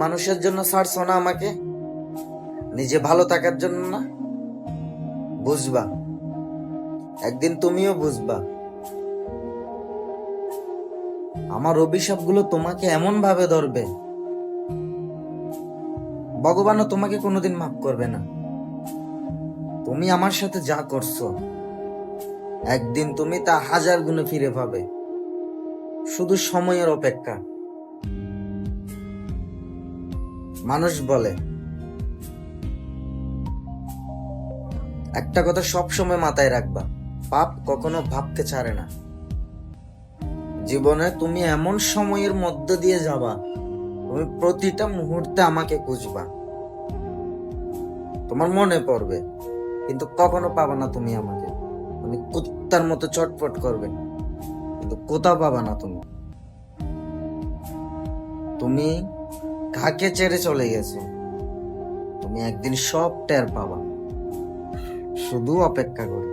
মানুষের জন্য ছাড়ছো না আমাকে, নিজে ভালো থাকার জন্য না? বুঝবা, একদিন তুমিও বুঝবা। আমার অভিশাপগুলো তোমাকে এমন ভাবে ধরবে, ভগবানও তোমাকে কোনোদিন মাফ করবে না। তুমি আমার সাথে যা করছো, একদিন তুমি তা 1000 গুণে ফিরে পাবে। শুধু সময়ের অপেক্ষা। মানুষ বলে, একটা কথা সব সময় মাথায় রাখবা, পাপ কখনো ভাবতে ছাড়ে না। জীবনে তুমি এমন সময়ের মধ্য দিয়ে যাবা, তুমি প্রতিটা মুহূর্তে আমাকে খুঁজবা, তোমার মনে পড়বে, কিন্তু কখনো পাবা না তুমি আমাকে। তুমি কুত্তার মতো চটপট করবে, কিন্তু কোথাও পাবা না তুমি। তুমি কাকে ছেড়ে চলে গেছো, তুমি একদিন সব টের পাবা। শুধু অপেক্ষা করো।